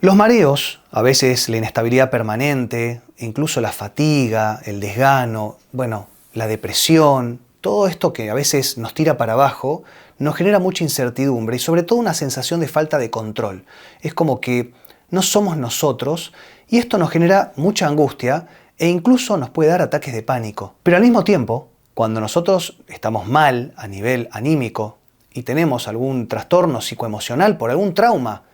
Los mareos, a veces la inestabilidad permanente, incluso la fatiga, el desgano, la depresión, todo esto que a veces nos tira para abajo, nos genera mucha incertidumbre y sobre todo una sensación de falta de control. Es como que no somos nosotros y esto nos genera mucha angustia e incluso nos puede dar ataques de pánico. Pero al mismo tiempo, cuando nosotros estamos mal a nivel anímico y tenemos algún trastorno psicoemocional por algún trauma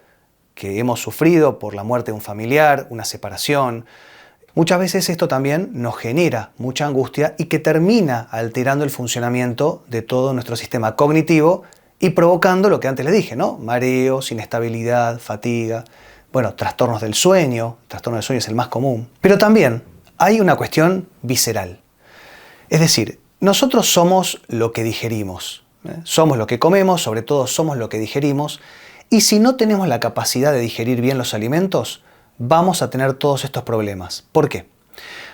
que hemos sufrido por la muerte de un familiar, una separación, muchas veces esto también nos genera mucha angustia y que termina alterando el funcionamiento de todo nuestro sistema cognitivo y provocando lo que antes les dije, ¿no? Mareos, inestabilidad, fatiga, trastornos del sueño. El trastorno del sueño es el más común. Pero también hay una cuestión visceral. Es decir, nosotros somos lo que digerimos. Somos lo que comemos, sobre todo somos lo que digerimos. Y si no tenemos la capacidad de digerir bien los alimentos, vamos a tener todos estos problemas. ¿Por qué?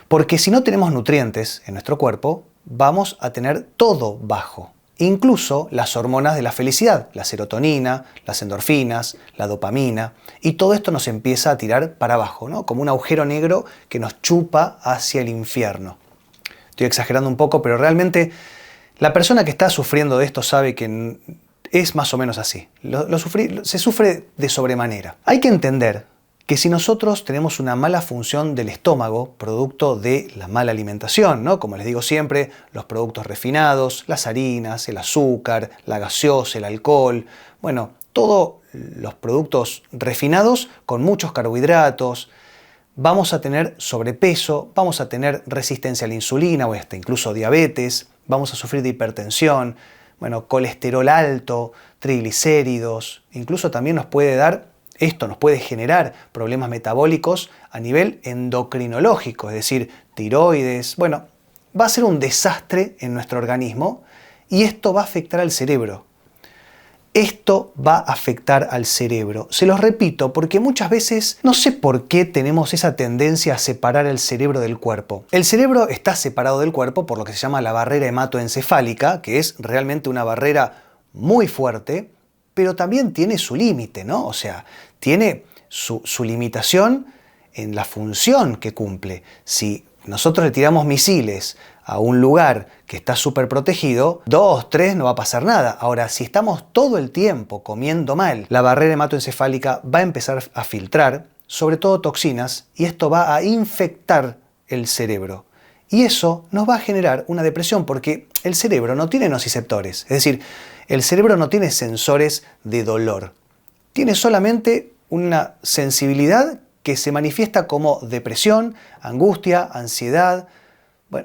Porque si no tenemos nutrientes en nuestro cuerpo, vamos a tener todo bajo. Incluso las hormonas de la felicidad, la serotonina, las endorfinas, la dopamina. Y todo esto nos empieza a tirar para abajo, ¿no? Como un agujero negro que nos chupa hacia el infierno. Estoy exagerando un poco, pero realmente la persona que está sufriendo de esto sabe que es más o menos así. Se sufre de sobremanera. Hay que entender que si nosotros tenemos una mala función del estómago, producto de la mala alimentación, ¿no? Como les digo siempre, los productos refinados, las harinas, el azúcar, la gaseosa, el alcohol, todos los productos refinados con muchos carbohidratos, vamos a tener sobrepeso, vamos a tener resistencia a la insulina o hasta incluso diabetes, vamos a sufrir de hipertensión, colesterol alto, triglicéridos, incluso también nos puede generar problemas metabólicos a nivel endocrinológico, es decir, tiroides. Va a ser un desastre en nuestro organismo y esto va a afectar al cerebro. Esto va a afectar al cerebro. Se los repito porque muchas veces no sé por qué tenemos esa tendencia a separar el cerebro del cuerpo. El cerebro está separado del cuerpo por lo que se llama la barrera hematoencefálica, que es realmente una barrera muy fuerte, pero también tiene su límite, ¿no? O sea, tiene su limitación en la función que cumple. Si nosotros le tiramos misiles a un lugar que está súper protegido, 2, 3 no va a pasar nada. Ahora, si estamos todo el tiempo comiendo mal, la barrera hematoencefálica va a empezar a filtrar, sobre todo toxinas, y esto va a infectar el cerebro. Y eso nos va a generar una depresión porque el cerebro no tiene nociceptores. Es decir, el cerebro no tiene sensores de dolor. Tiene solamente una sensibilidad que se manifiesta como depresión, angustia, ansiedad,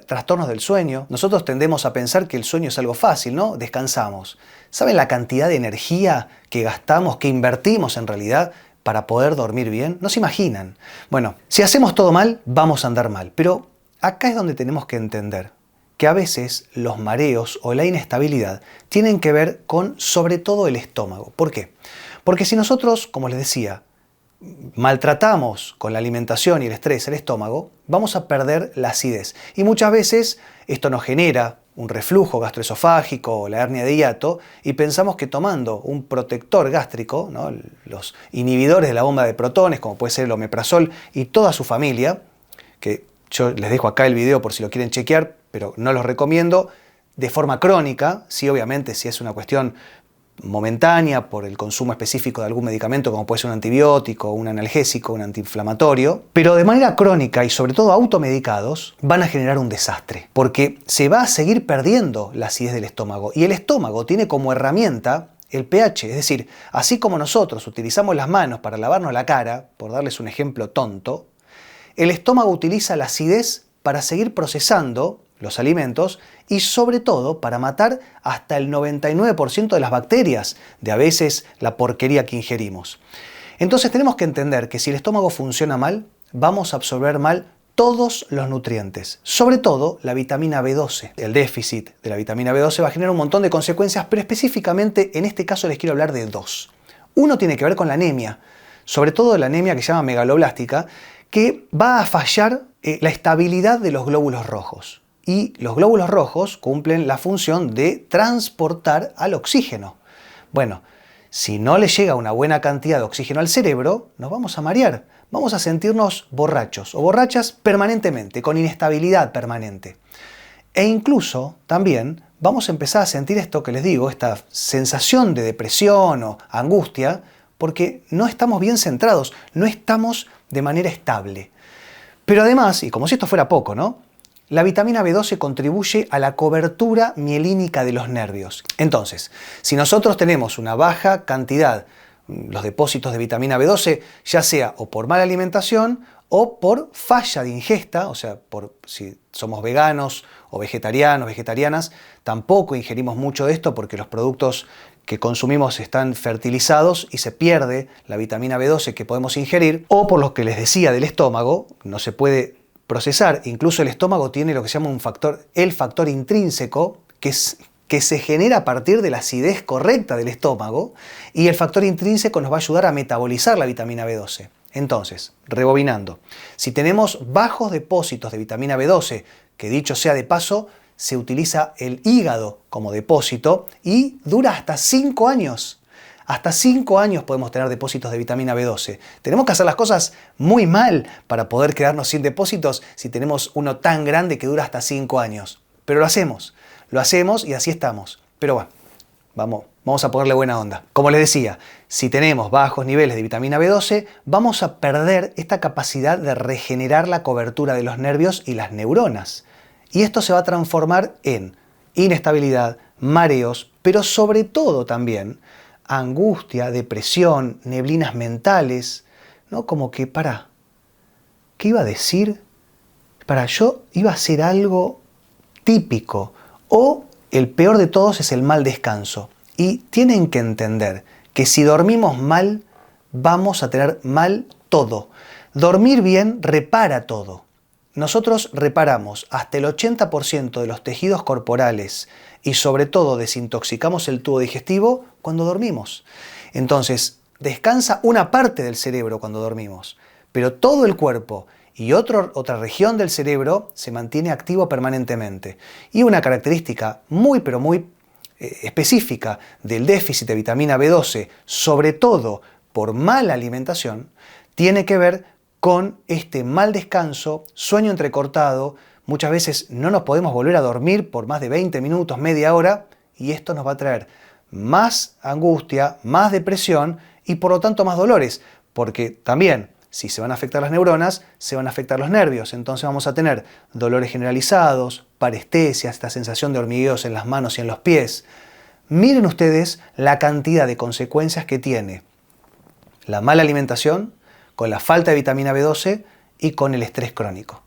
trastornos del sueño. Nosotros tendemos a pensar que el sueño es algo fácil, ¿no? Descansamos. ¿Saben la cantidad de energía que gastamos, que invertimos en realidad para poder dormir bien? No se imaginan. Si hacemos todo mal, vamos a andar mal. Pero acá es donde tenemos que entender que a veces los mareos o la inestabilidad tienen que ver con sobre todo el estómago. ¿Por qué? Porque si nosotros, como les decía, maltratamos con la alimentación y el estrés el estómago, vamos a perder la acidez. Y muchas veces esto nos genera un reflujo gastroesofágico o la hernia de hiato y pensamos que tomando un protector gástrico, ¿no? Los inhibidores de la bomba de protones, como puede ser el omeprazol y toda su familia, que yo les dejo acá el video por si lo quieren chequear, pero no los recomiendo, de forma crónica, sí, obviamente, si es una cuestión momentánea por el consumo específico de algún medicamento como puede ser un antibiótico, un analgésico, un antiinflamatorio, pero de manera crónica y sobre todo automedicados van a generar un desastre porque se va a seguir perdiendo la acidez del estómago y el estómago tiene como herramienta el pH, es decir, así como nosotros utilizamos las manos para lavarnos la cara, por darles un ejemplo tonto, el estómago utiliza la acidez para seguir procesando los alimentos y sobre todo para matar hasta el 99% de las bacterias, de a veces la porquería que ingerimos. Entonces tenemos que entender que si el estómago funciona mal, vamos a absorber mal todos los nutrientes, sobre todo la vitamina B12. El déficit de la vitamina B12 va a generar un montón de consecuencias, pero específicamente en este caso les quiero hablar de dos. Uno tiene que ver con la anemia, sobre todo la anemia que se llama megaloblástica, que va a fallar la estabilidad de los glóbulos rojos. Y los glóbulos rojos cumplen la función de transportar al oxígeno. Si no le llega una buena cantidad de oxígeno al cerebro, nos vamos a marear, vamos a sentirnos borrachos o borrachas permanentemente, con inestabilidad permanente. E incluso también vamos a empezar a sentir esto que les digo, esta sensación de depresión o angustia, porque no estamos bien centrados, no estamos de manera estable. Pero además, y como si esto fuera poco, ¿no? La vitamina B12 contribuye a la cobertura mielínica de los nervios. Entonces, si nosotros tenemos una baja cantidad, los depósitos de vitamina B12, ya sea o por mala alimentación o por falla de ingesta, o sea, si somos veganos o vegetarianos, vegetarianas, tampoco ingerimos mucho de esto porque los productos que consumimos están fertilizados y se pierde la vitamina B12 que podemos ingerir, o por lo que les decía del estómago, no se puede procesar. Incluso el estómago tiene lo que se llama el factor intrínseco, que se genera a partir de la acidez correcta del estómago, y el factor intrínseco nos va a ayudar a metabolizar la vitamina B12. Entonces, rebobinando, si tenemos bajos depósitos de vitamina B12, que dicho sea de paso, se utiliza el hígado como depósito y dura hasta 5 años. Hasta 5 años podemos tener depósitos de vitamina B12. Tenemos que hacer las cosas muy mal para poder quedarnos sin depósitos si tenemos uno tan grande que dura hasta 5 años. Pero lo hacemos y así estamos. Pero bueno, vamos a ponerle buena onda. Como les decía, si tenemos bajos niveles de vitamina B12, vamos a perder esta capacidad de regenerar la cobertura de los nervios y las neuronas. Y esto se va a transformar en inestabilidad, mareos, pero sobre todo también angustia, depresión, neblinas mentales, ¿no? Como que, ¿qué iba a decir? Yo iba a hacer algo típico. O el peor de todos es el mal descanso. Y tienen que entender que si dormimos mal, vamos a tener mal todo. Dormir bien repara todo. Nosotros reparamos hasta el 80% de los tejidos corporales y sobre todo desintoxicamos el tubo digestivo cuando dormimos. Entonces, descansa una parte del cerebro cuando dormimos, pero todo el cuerpo y otra región del cerebro se mantiene activo permanentemente. Y una característica muy pero muy específica del déficit de vitamina B12, sobre todo por mala alimentación, tiene que ver con este mal descanso, sueño entrecortado. Muchas veces no nos podemos volver a dormir por más de 20 minutos, media hora, y esto nos va a traer más angustia, más depresión y por lo tanto más dolores, porque también si se van a afectar las neuronas, se van a afectar los nervios. Entonces vamos a tener dolores generalizados, parestesia, esta sensación de hormigueos en las manos y en los pies. Miren ustedes la cantidad de consecuencias que tiene la mala alimentación, con la falta de vitamina B12 y con el estrés crónico.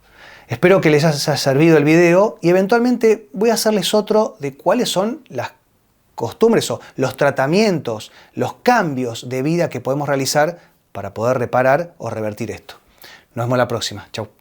Espero que les haya servido el video y eventualmente voy a hacerles otro de cuáles son las costumbres o los tratamientos, los cambios de vida que podemos realizar para poder reparar o revertir esto. Nos vemos la próxima. Chau.